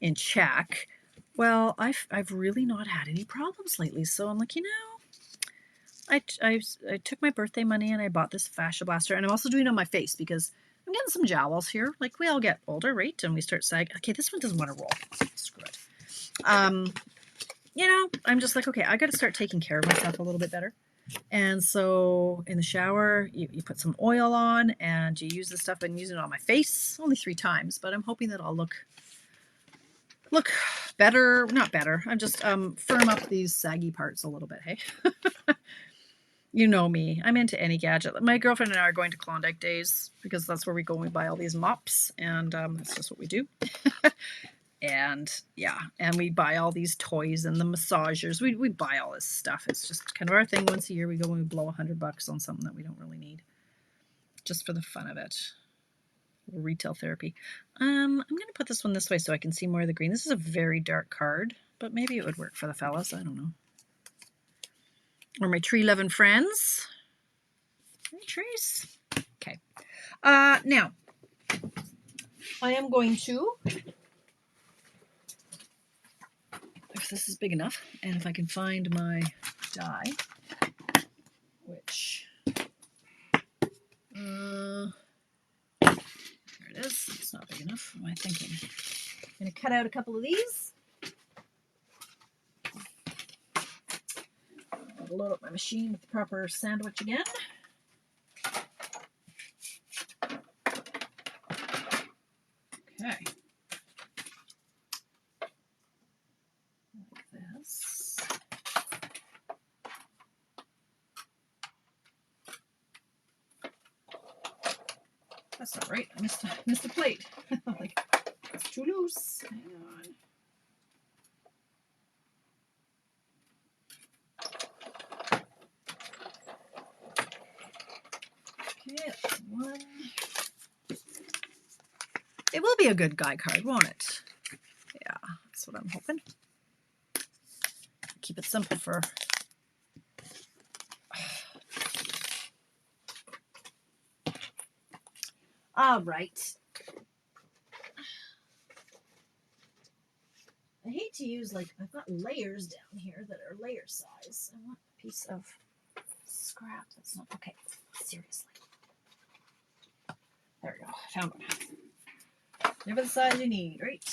in check. Well, I've really not had any problems lately. So I'm like, I took my birthday money and I bought this fascia blaster. And I'm also doing it on my face because I'm getting some jowls here. Like we all get older, right? And we start saying, okay, this one doesn't want to roll. Screw it. I'm just like, okay, I got to start taking care of myself a little bit better. And so in the shower, you put some oil on and you use this stuff. And use it on my face only 3 times, but I'm hoping that I'll look better. Not better. I'm just firm up these saggy parts a little bit. Hey, you know me. I'm into any gadget. My girlfriend and I are going to Klondike Days because that's where we go and we buy all these mops, and that's just what we do. And yeah, and we buy all these toys and the massagers. We buy all this stuff. It's just kind of our thing. Once a year we go and we blow $100 on something that we don't really need, just for the fun of it. Retail therapy. I'm going to put this one this way so I can see more of the green. This is a very dark card, but maybe it would work for the fellas. I don't know. Or my tree loving friends. Hey, trees. Okay. Now I am going to, if this is big enough, and if I can find my die, which, there it is. It's not big enough. What am I thinking? I'm going to cut out a couple of these. I'll load up my machine with the proper sandwich again. Okay. Like this. That's not right. I missed the plate. Like, it's too loose. Hang on. Okay, that's one. It will be a good guy card, won't it? Yeah, that's what I'm hoping. Keep it simple for... All right. I hate to use, like, I've got layers down here that are layer size. I want a piece of scrap that's not... Okay, seriously. There we go. I found one. Give it the size you need, right?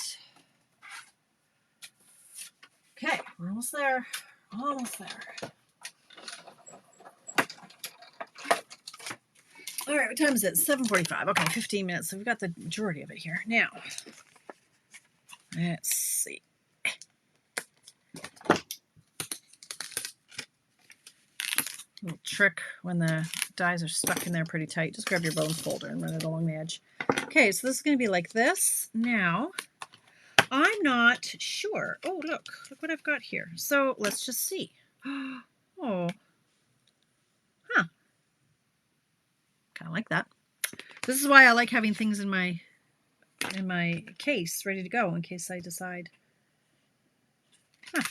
We're almost there. Almost there. All right, what time is it? 7:45. Okay, 15 minutes. So we've got the majority of it here. Now, let's see. Little trick when the dies are stuck in there pretty tight. Just grab your bones folder and run it along the edge. Okay, so this is going to be like this. Now, I'm not sure. Oh, look what I've got here. So let's just see. Oh, huh. Kind of like that. This is why I like having things in my case ready to go in case I decide. Huh.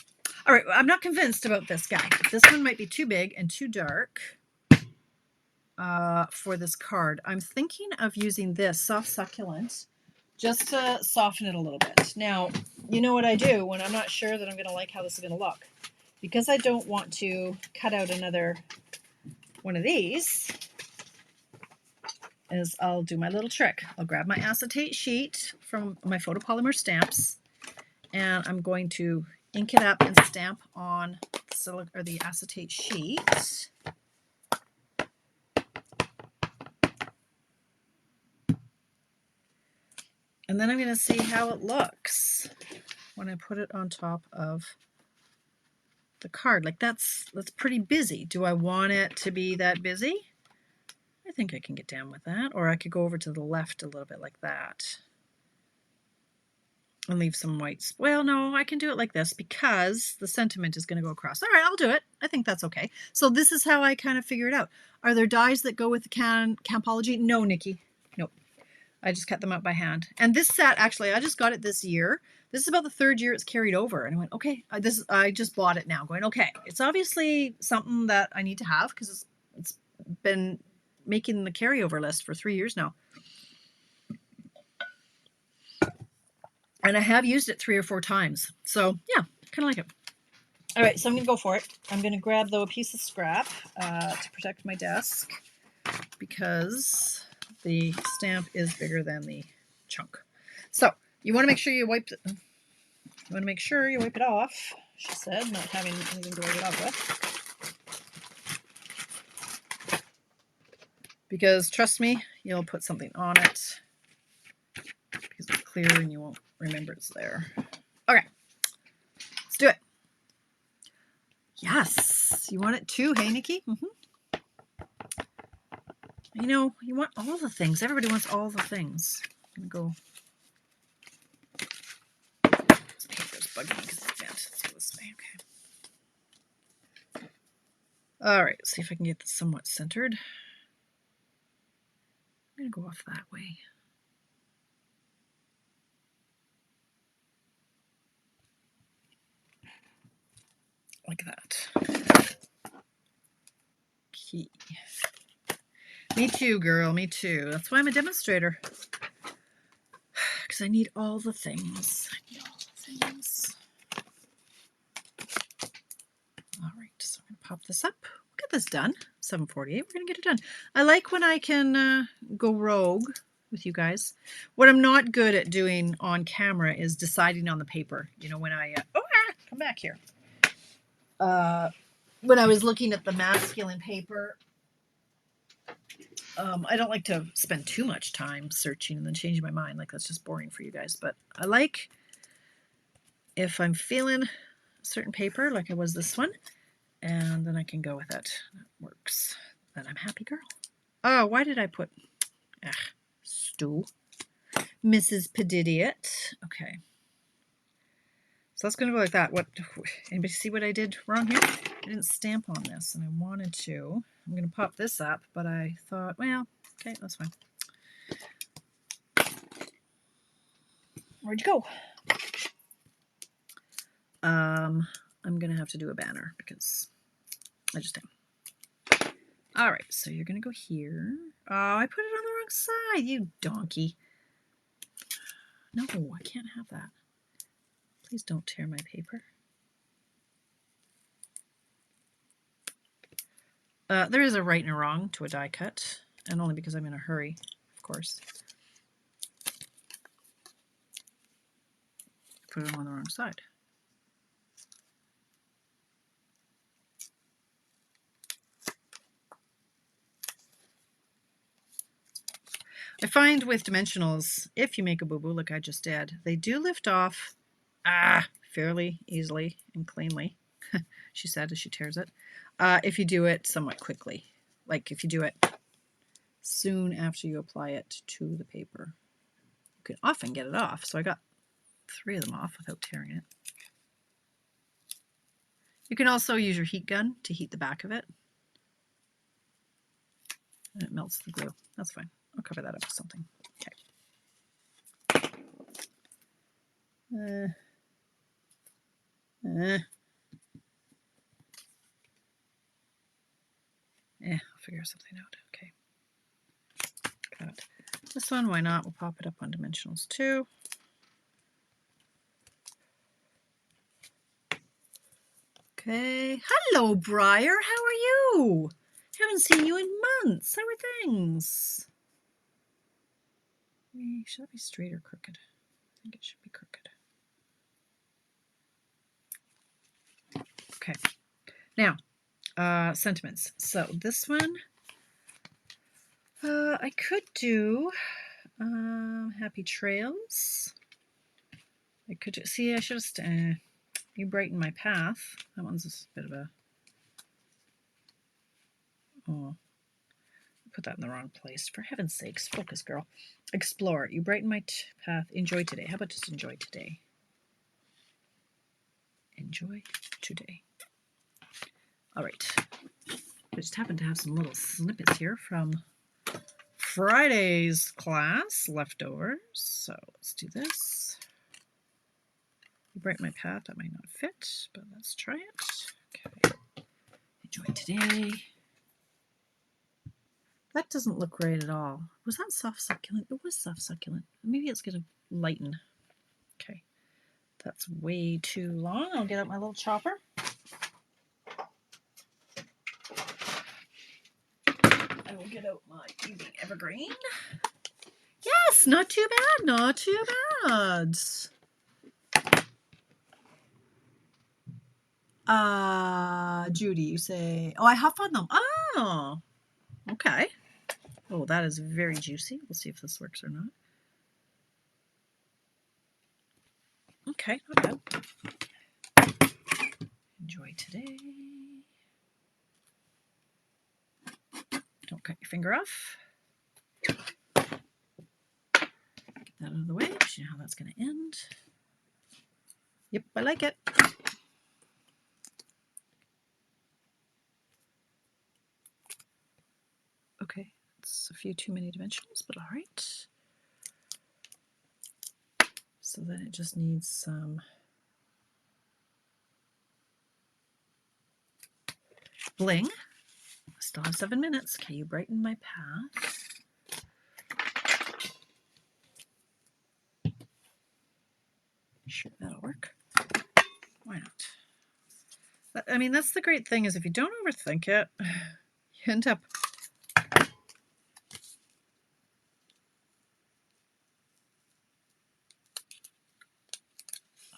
All right, I'm not convinced about this guy. This one might be too big and too dark for this card. I'm thinking of using this soft succulent just to soften it a little bit. Now, you know what I do when I'm not sure that I'm going to like how this is going to look. Because I don't want to cut out another one of these, is I'll do my little trick. I'll grab my acetate sheet from my photopolymer stamps, and I'm going to ink it up and stamp on the acetate sheet. And then I'm going to see how it looks when I put it on top of the card. Like that's pretty busy. Do I want it to be that busy? I think I can get down with that. Or I could go over to the left a little bit like that and leave some whites. Well, no, I can do it like this because the sentiment is going to go across. All right, I'll do it. I think that's okay. So this is how I kind of figure it out. Are there dies that go with the Campology? No, Nikki. Nope. I just cut them out by hand. And this set, actually, I just got it this year. This is about the third year it's carried over. And I went, okay, I just bought it now. Going, okay, it's obviously something that I need to have because it's been making the carryover list for 3 years now. And I have used it 3 or 4 times. So yeah, kind of like it. All right, so I'm going to go for it. I'm going to grab, though, a piece of scrap to protect my desk because the stamp is bigger than the chunk. So you want to make sure you wipe it. You want to make sure you wipe it off, she said, not having anything to wipe it off with. Because trust me, you'll put something on it because it's clear and you won't remember it's there. Okay, let's do it. Yes, you want it too, hey, Nikki? You know, you want all the things. Everybody wants all the things. I'm going to go. This paper's bugging me because it's bent. Let's go this way. Okay. All right, see if I can get this somewhat centered. I'm going to go off that way. Like that. Key. Me too, girl. Me too. That's why I'm a demonstrator. Because I need all the things. I need all the things. All right, so I'm going to pop this up. We'll get this done. 7:48. We're going to get it done. I like when I can go rogue with you guys. What I'm not good at doing on camera is deciding on the paper. You know, when I... come back here. When I was looking at the masculine paper, I don't like to spend too much time searching and then changing my mind. Like, that's just boring for you guys. But I like if I'm feeling a certain paper, like I was this one, and then I can go with it. That works. Then I'm happy girl. Oh, why did I put... Stu. Mrs. Pedidiot. Okay. So that's going to go like that. What? Anybody see what I did wrong here? I didn't stamp on this, and I wanted to. I'm going to pop this up, but I thought, well, okay, that's fine. Where'd you go? I'm going to have to do a banner because I just am. All right, so you're going to go here. Oh, I put it on the wrong side, you donkey. No, I can't have that. Please don't tear my paper. There is a right and a wrong to a die cut, and only because I'm in a hurry, of course. Put it on the wrong side. I find with dimensionals, if you make a boo-boo like I just did, they do lift off fairly easily and cleanly, she said as she tears it, if you do it somewhat quickly. Like if you do it soon after you apply it to the paper. You can often get it off. So I got 3 of them off without tearing it. You can also use your heat gun to heat the back of it. And it melts the glue. That's fine. I'll cover that up with something. Okay. I'll figure something out. Okay. Cut this one. Why not? We'll pop it up on dimensionals too. Okay. Hello, Briar. How are you? Haven't seen you in months. How are things? Should that be straight or crooked? I think it should be crooked. Okay. Now, sentiments. So this one, I could do happy trails. I could do, see, I should have, you brighten my path. That one's a bit of a, oh, put that in the wrong place. For heaven's sakes, focus, girl. Explore. You brighten my path. Enjoy today. How about just enjoy today? Enjoy today. All right. I just happen to have some little snippets here from Friday's class, leftovers. So let's do this. You brighten my path. That might not fit, but let's try it. Okay. Enjoy today. That doesn't look right at all. Was that soft succulent? It was soft succulent. Maybe it's going to lighten. Okay. That's way too long. I'll get out my little chopper. I will get out my evening evergreen. Yes, not too bad. Not too bad. Judy, you say, oh, I huff on them. Oh, okay. Oh, that is very juicy. We'll see if this works or not. Okay, not bad. Enjoy today. Don't cut your finger off. Get that out of the way. You know how that's going to end. Yep, I like it. Okay, it's a few too many dimensionals, but all right. So then it just needs some bling. I still have 7 minutes. Okay, you brighten my path. Sure, that'll work. Why not? I mean, that's the great thing is if you don't overthink it, you end up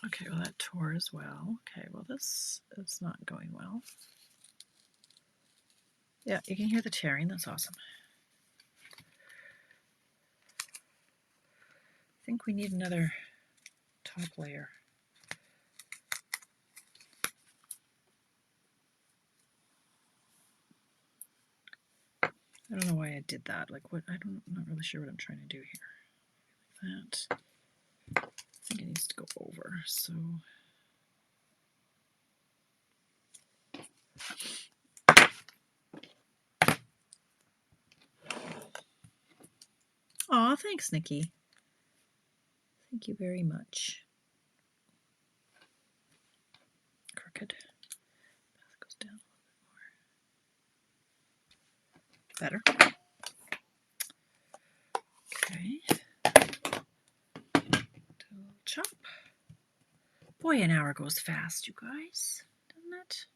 okay, well that tore as well. Okay, well this is not going well. Yeah, you can hear the tearing. That's awesome. I think we need another top layer. I don't know why I did that. Like what? I'm not really sure what I'm trying to do here. Like that. I think it needs to go over. So. Aw, thanks, Nikki. Thank you very much. Crooked. That goes down a little bit more. Better. Okay. Do a little chop. Boy, an hour goes fast, you guys, doesn't it?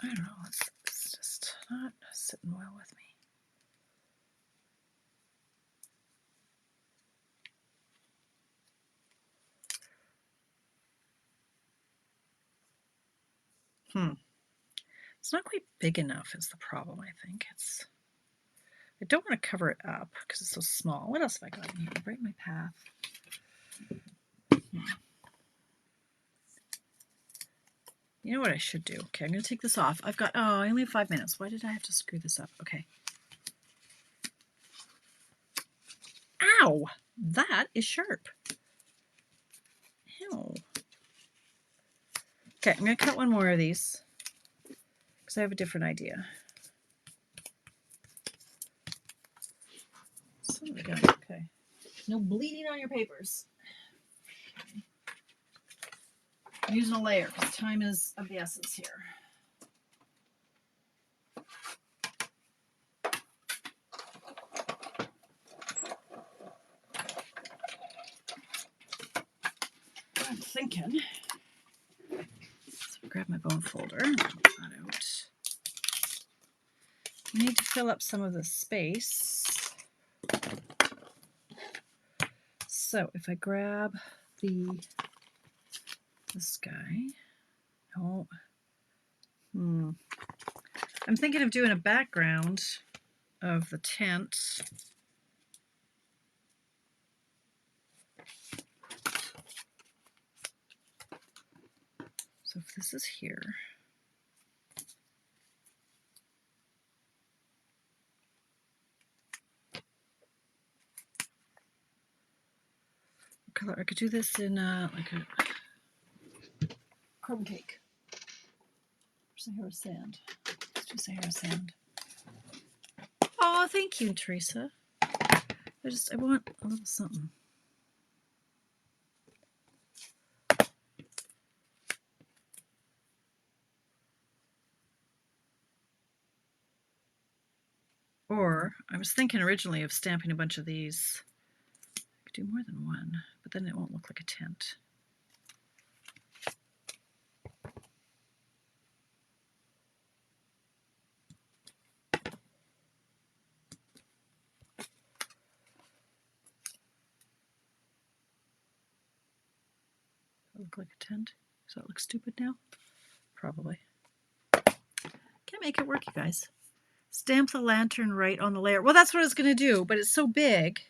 I don't know, it's just not sitting well with me. It's not quite big enough is the problem, I think. I don't want to cover it up because it's so small. What else have I got in here? Right in my path. You know what I should do? Okay, I'm going to take this off. I only have 5 minutes. Why did I have to screw this up? Okay. Ow! That is sharp. Ow. Okay, I'm going to cut one more of these because I have a different idea. Son of a gun. Okay. No bleeding on your papers. I'm using a layer because time is of the essence here. I'm thinking. So grab my bone folder. Pull that out. I need to fill up some of the space. So if I grab this guy. Oh. I'm thinking of doing a background of the tent. So if this is here. What color? I could do this in like a crumb cake. Sahara sand. Let's do Sahara sand. Oh, thank you, Teresa. I want a little something. Or I was thinking originally of stamping a bunch of these. I could do more than one, but then it won't look like a tent. Look like a tent? Does that look stupid now? Probably. Can't make it work, you guys. Stamp the lantern right on the layer. Well, that's what I was going to do, but it's so big.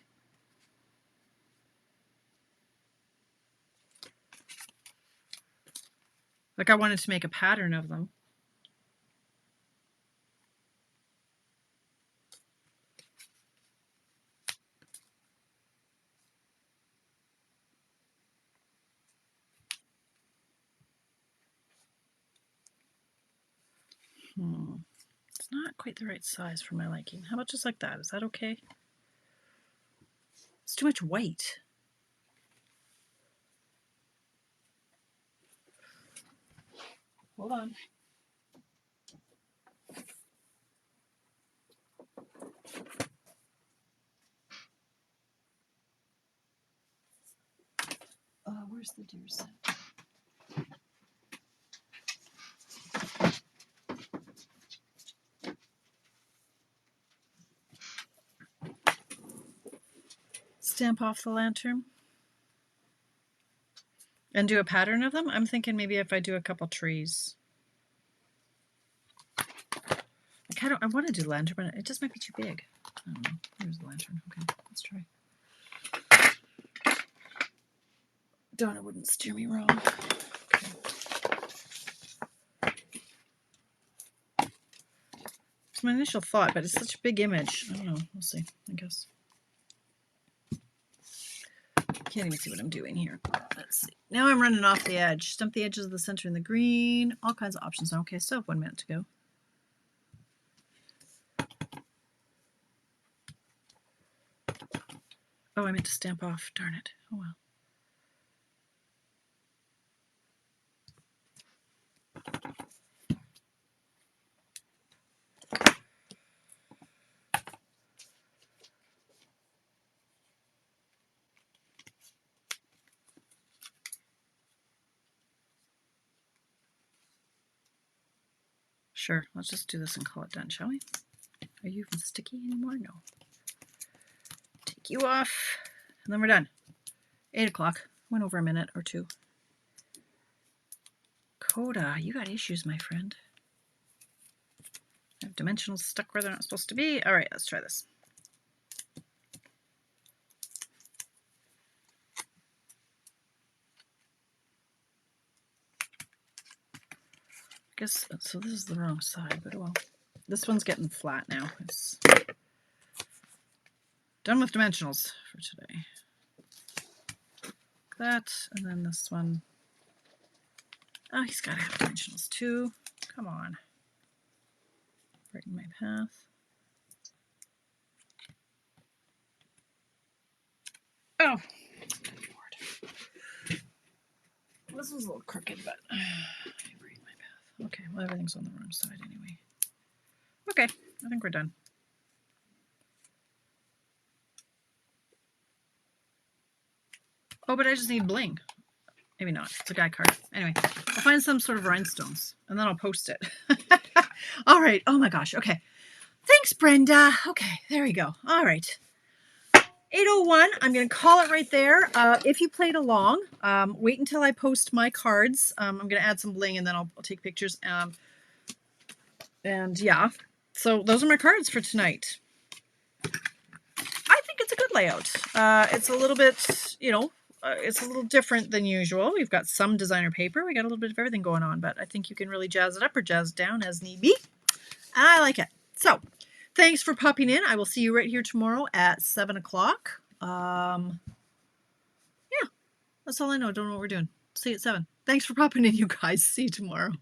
Like I wanted to make a pattern of them. It's not quite the right size for my liking. How about just like that? Is that okay? It's too much white. Hold on. Where's the deer set? Stamp off the lantern and do a pattern of them. I'm thinking maybe if I do a couple trees. I want to do lantern, but it just might be too big. I don't know. Here's the lantern. Okay, let's try. Donna wouldn't steer me wrong. Okay. It's my initial thought, but it's such a big image. I don't know. We'll see, I guess. Can't even see what I'm doing here. Let's see. Now I'm running off the edge. Stump the edges of the center in the green. All kinds of options. Okay, still have 1 minute to go. Oh, I meant to stamp off. Darn it. Oh well. Sure, let's just do this and call it done, shall we? Are you even sticky anymore? No. Take you off, and then we're done. 8 o'clock. Went over a minute or two. Dakota, you got issues, my friend. I have dimensionals stuck where they're not supposed to be. All right, let's try this. I guess, so this is the wrong side, but well. This one's getting flat now. It's done with dimensionals for today. That, and then this one. Oh, he's got to have dimensionals too. Come on. Brighten my path. Oh, this was a little crooked, but I brighten my path. Okay, well, everything's on the wrong side anyway. Okay, I think we're done. Oh, but I just need bling. Maybe not. It's a guy card. Anyway, I'll find some sort of rhinestones, and then I'll post it. All right. Oh, my gosh. Okay. Thanks, Brenda. Okay, there we go. All right. 8:01. I'm going to call it right there. If you played along, wait until I post my cards. I'm going to add some bling, and then I'll take pictures. And yeah, so those are my cards for tonight. I think it's a good layout. It's a little bit, you know, it's a little different than usual. We've got some designer paper. We got a little bit of everything going on, but I think you can really jazz it up or jazz it down as need be. And I like it. So thanks for popping in. I will see you right here tomorrow at 7 o'clock. Yeah, that's all I know. Don't know what we're doing. See you at 7. Thanks for popping in, you guys. See you tomorrow.